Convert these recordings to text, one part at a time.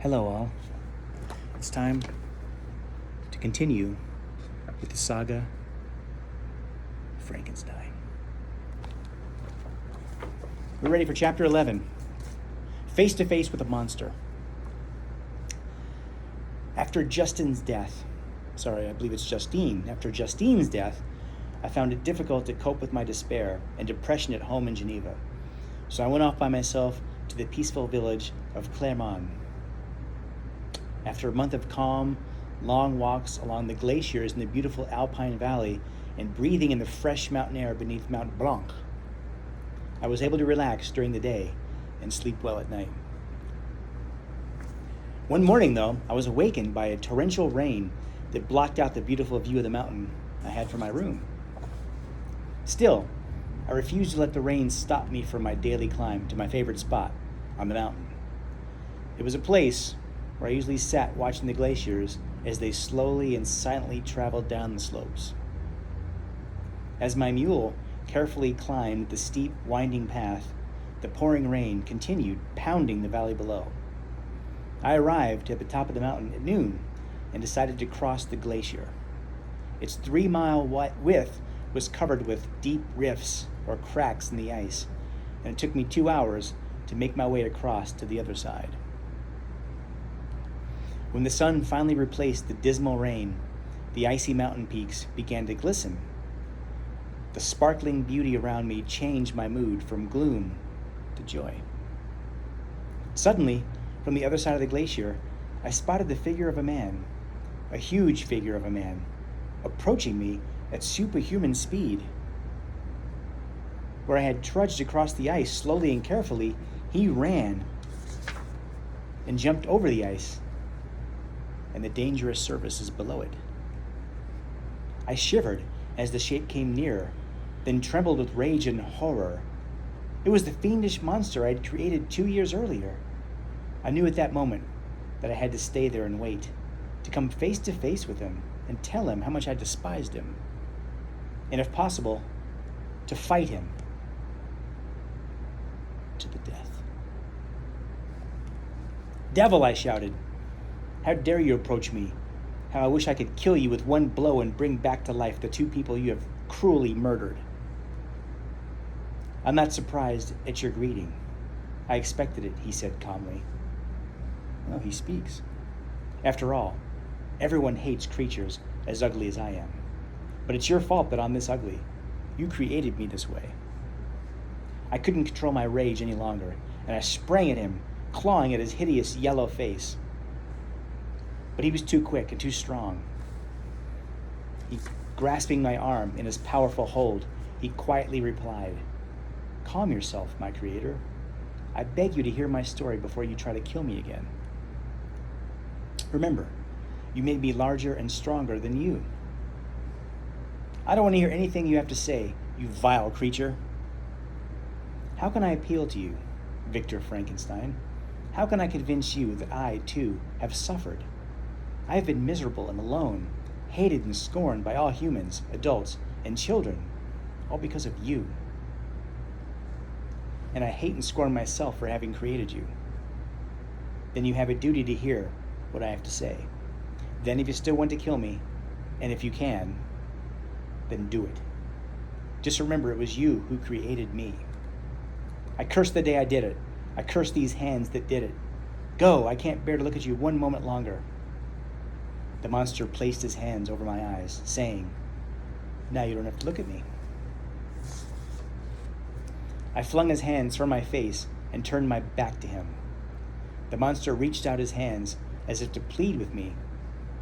Hello, all. It's time to continue with the saga of Frankenstein. We're ready for chapter 11, Face to Face with a Monster. After Justine's death, after Justine's death, I found it difficult to cope with my despair and depression at home in Geneva. So I went off by myself to the peaceful village of Clermont. After a month of calm, long walks along the glaciers in the beautiful Alpine Valley and breathing in the fresh mountain air beneath Mount Blanc, I was able to relax during the day and sleep well at night. One morning, though, I was awakened by a torrential rain that blocked out the beautiful view of the mountain I had from my room. Still, I refused to let the rain stop me from my daily climb to my favorite spot on the mountain. It was a place where I usually sat watching the glaciers as they slowly and silently traveled down the slopes. As my mule carefully climbed the steep, winding path, the pouring rain continued pounding the valley below. I arrived at the top of the mountain at noon and decided to cross the glacier. Its 3-mile width was covered with deep rifts or cracks in the ice, and it took me 2 hours to make my way across to the other side. When the sun finally replaced the dismal rain, the icy mountain peaks began to glisten. The sparkling beauty around me changed my mood from gloom to joy. Suddenly, from the other side of the glacier, I spotted the figure of a man, a huge figure of a man, approaching me at superhuman speed. Where I had trudged across the ice slowly and carefully, he ran and jumped over the ice and the dangerous surfaces below it. I shivered as the shape came nearer, then trembled with rage and horror. It was the fiendish monster I had created 2 years earlier. I knew at that moment that I had to stay there and wait, to come face to face with him and tell him how much I despised him, and if possible, to fight him to the death. "Devil!" I shouted. "How dare you approach me? How I wish I could kill you with one blow and bring back to life the 2 people you have cruelly murdered." "I'm not surprised at your greeting. I expected it," he said calmly. Well, he speaks. After all, everyone hates creatures as ugly as I am. But it's your fault that I'm this ugly. You created me this way. I couldn't control my rage any longer, and I sprang at him, clawing at his hideous yellow face. But he was too quick and too strong. Grasping my arm in his powerful hold, he quietly replied, "Calm yourself, my creator. I beg you to hear my story before you try to kill me again. Remember, you made me larger and stronger than you." "I don't want to hear anything you have to say, you vile creature." "How can I appeal to you, Victor Frankenstein? How can I convince you that I, too, have suffered? I have been miserable and alone, hated and scorned by all humans, adults, and children, all because of you. And I hate and scorn myself for having created you. Then you have a duty to hear what I have to say. Then if you still want to kill me, and if you can, then do it. Just remember it was you who created me. I curse the day I did it. I curse these hands that did it. Go, I can't bear to look at you one moment longer." The monster placed his hands over my eyes, saying, "Now you don't have to look at me." I flung his hands from my face and turned my back to him. The monster reached out his hands as if to plead with me.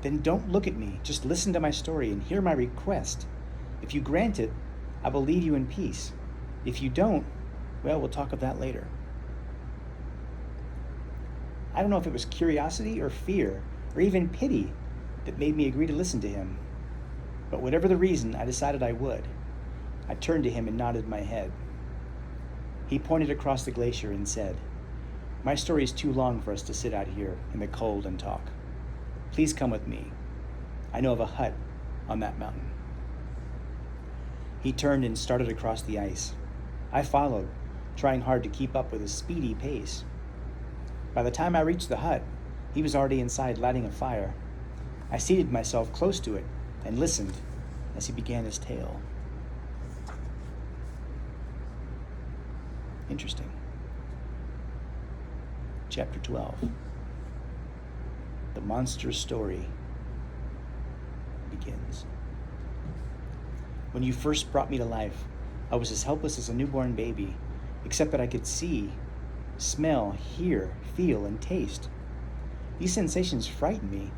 "Then don't look at me. Just listen to my story and hear my request. If you grant it, I will leave you in peace. If you don't, well, we'll talk of that later." I don't know if it was curiosity or fear or even pity that made me agree to listen to him. But whatever the reason, I decided I would. I turned to him and nodded my head. He pointed across the glacier and said, "My story is too long for us to sit out here in the cold and talk. Please come with me. I know of a hut on that mountain." He turned and started across the ice. I followed, trying hard to keep up with his speedy pace. By the time I reached the hut, he He was already inside lighting a fire. I seated myself close to it and listened as he began his tale. Interesting. Chapter 12. The monster's story begins. When you first brought me to life, I was as helpless as a newborn baby, except that I could see, smell, hear, feel, and taste. These sensations frightened me.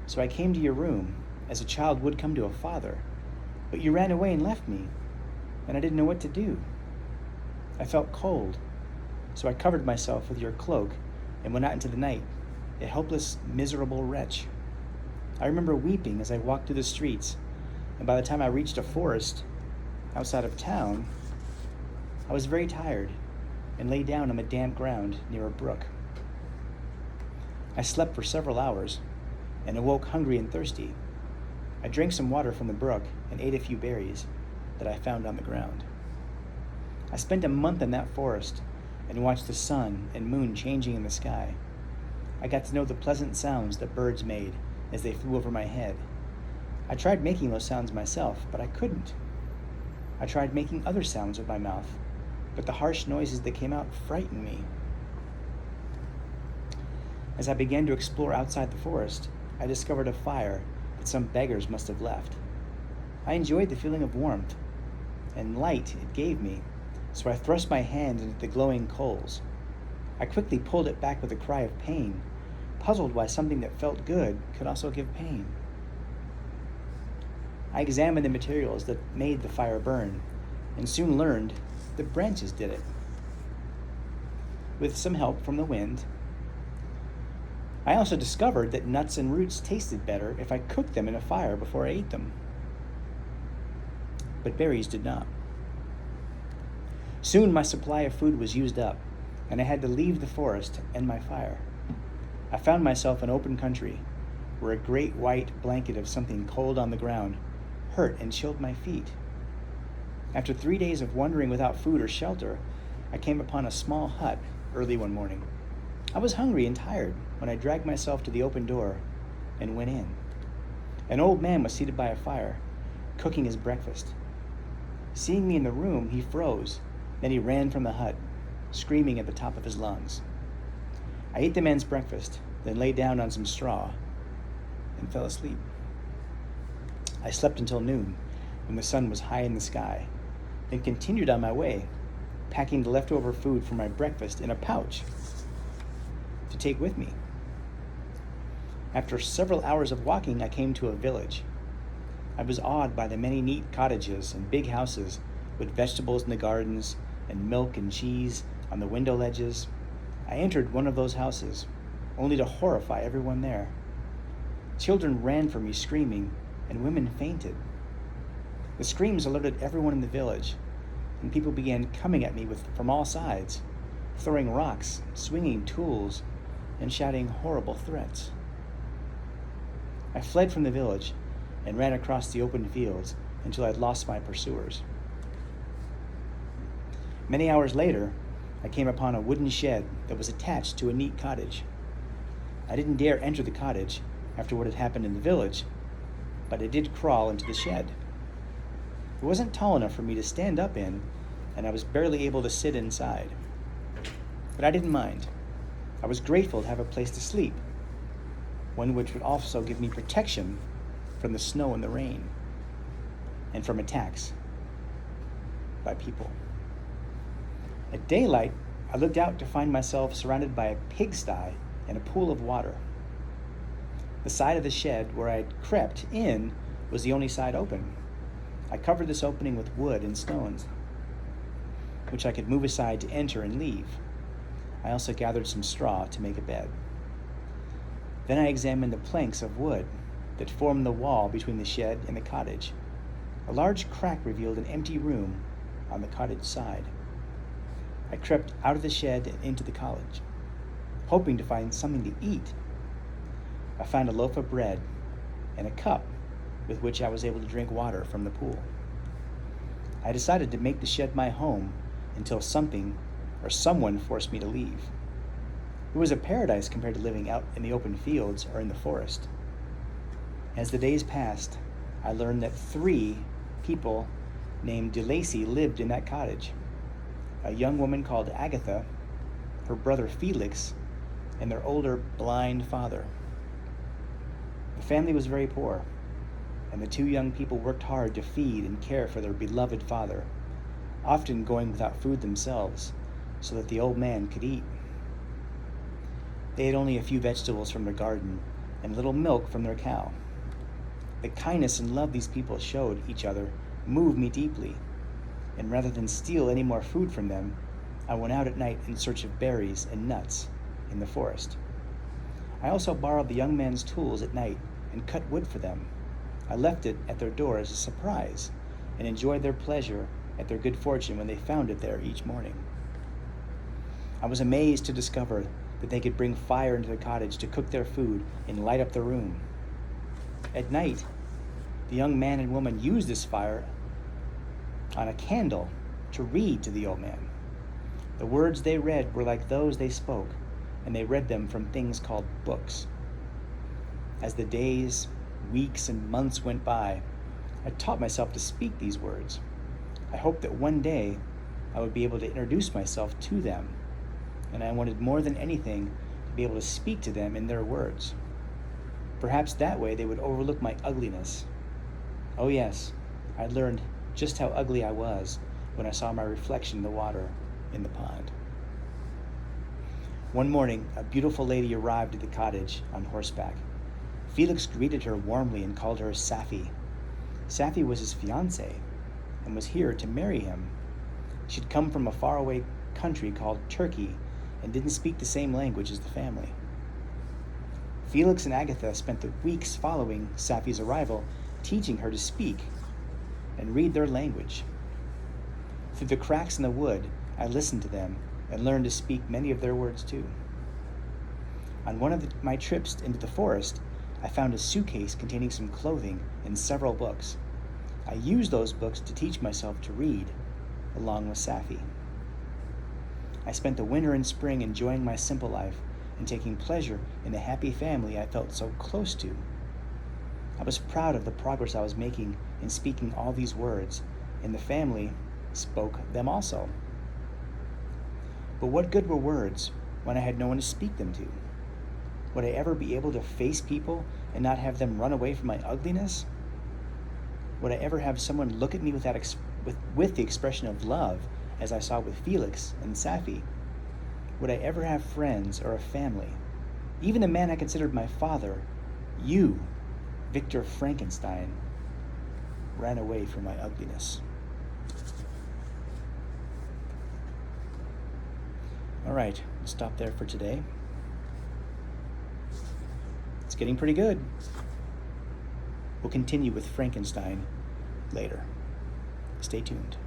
So I came to your room, as a child would come to a father, but you ran away and left me, and I didn't know what to do. I felt cold, so I covered myself with your cloak and went out into the night, a helpless, miserable wretch. I remember weeping as I walked through the streets, and by the time I reached a forest outside of town, I was very tired and lay down on the damp ground near a brook. I slept for several hours and awoke hungry and thirsty. I drank some water from the brook and ate a few berries that I found on the ground. I spent a month in that forest and watched the sun and moon changing in the sky. I got to know the pleasant sounds that birds made as they flew over my head. I tried making those sounds myself, but I couldn't. I tried making other sounds with my mouth, but the harsh noises that came out frightened me. As I began to explore outside the forest, I discovered a fire that some beggars must have left. I enjoyed the feeling of warmth and light it gave me, so I thrust my hand into the glowing coals. I quickly pulled it back with a cry of pain, puzzled why something that felt good could also give pain. I examined the materials that made the fire burn, and soon learned that branches did it. With some help from the wind, I also discovered that nuts and roots tasted better if I cooked them in a fire before I ate them. But berries did not. Soon my supply of food was used up, and I had to leave the forest and my fire. I found myself in open country, where a great white blanket of something cold on the ground hurt and chilled my feet. After 3 days of wandering without food or shelter, I came upon a small hut early one morning. I was hungry and tired when I dragged myself to the open door and went in. An old man was seated by a fire, cooking his breakfast. Seeing me in the room, he froze. Then he ran from the hut, screaming at the top of his lungs. I ate the man's breakfast, then lay down on some straw and fell asleep. I slept until noon, when the sun was high in the sky, then continued on my way, packing the leftover food from my breakfast in a pouch to take with me. After several hours of walking, I came to a village. I was awed by the many neat cottages and big houses with vegetables in the gardens and milk and cheese on the window ledges. I entered one of those houses, only to horrify everyone there. Children ran from me screaming, and women fainted. The screams alerted everyone in the village, and people began coming at me from all sides, throwing rocks, swinging tools, and shouting horrible threats. I fled from the village and ran across the open fields until I'd lost my pursuers. Many hours later, I came upon a wooden shed that was attached to a neat cottage. I didn't dare enter the cottage after what had happened in the village, but I did crawl into the shed. It wasn't tall enough for me to stand up in, and I was barely able to sit inside. But I didn't mind. I was grateful to have a place to sleep, one which would also give me protection from the snow and the rain, and from attacks by people. At daylight, I looked out to find myself surrounded by a pigsty and a pool of water. The side of the shed where I had crept in was the only side open. I covered this opening with wood and stones, which I could move aside to enter and leave. I also gathered some straw to make a bed. Then I examined the planks of wood that formed the wall between the shed and the cottage. A large crack revealed an empty room on the cottage side. I crept out of the shed and into the cottage, hoping to find something to eat. I found a loaf of bread and a cup with which I was able to drink water from the pool. I decided to make the shed my home until something or someone forced me to leave. It was a paradise compared to living out in the open fields or in the forest. As the days passed, I learned that 3 people named DeLacy lived in that cottage. A young woman called Agatha, her brother Felix, and their older blind father. The family was very poor, and the 2 young people worked hard to feed and care for their beloved father, often going without food themselves so that the old man could eat. They had only a few vegetables from their garden and little milk from their cow. The kindness and love these people showed each other moved me deeply, and rather than steal any more food from them, I went out at night in search of berries and nuts in the forest. I also borrowed the young man's tools at night and cut wood for them. I left it at their door as a surprise and enjoyed their pleasure at their good fortune when they found it there each morning. I was amazed to discover that they could bring fire into the cottage to cook their food and light up the room. At night, the young man and woman used this fire on a candle to read to the old man. The words they read were like those they spoke, and they read them from things called books. As the days, weeks, and months went by, I taught myself to speak these words. I hoped that one day I would be able to introduce myself to them, and I wanted more than anything to be able to speak to them in their words. Perhaps that way they would overlook my ugliness. Oh yes, I learned just how ugly I was when I saw my reflection in the water in the pond. One morning, a beautiful lady arrived at the cottage on horseback. Felix greeted her warmly and called her Safi. Safi was his fiancée and was here to marry him. She'd come from a faraway country called Turkey and didn't speak the same language as the family. Felix and Agatha spent the weeks following Safi's arrival teaching her to speak and read their language. Through the cracks in the wood, I listened to them and learned to speak many of their words too. On one of my trips into the forest, I found a suitcase containing some clothing and several books. I used those books to teach myself to read, along with Safi. I spent the winter and spring enjoying my simple life and taking pleasure in the happy family I felt so close to. I was proud of the progress I was making in speaking all these words, and the family spoke them also. But what good were words when I had no one to speak them to? Would I ever be able to face people and not have them run away from my ugliness? Would I ever have someone look at me with the expression of love, as I saw with Felix and Safi? Would I ever have friends or a family? Even the man I considered my father, you, Victor Frankenstein, ran away from my ugliness. All right, we'll stop there for today. It's getting pretty good. We'll continue with Frankenstein later. Stay tuned.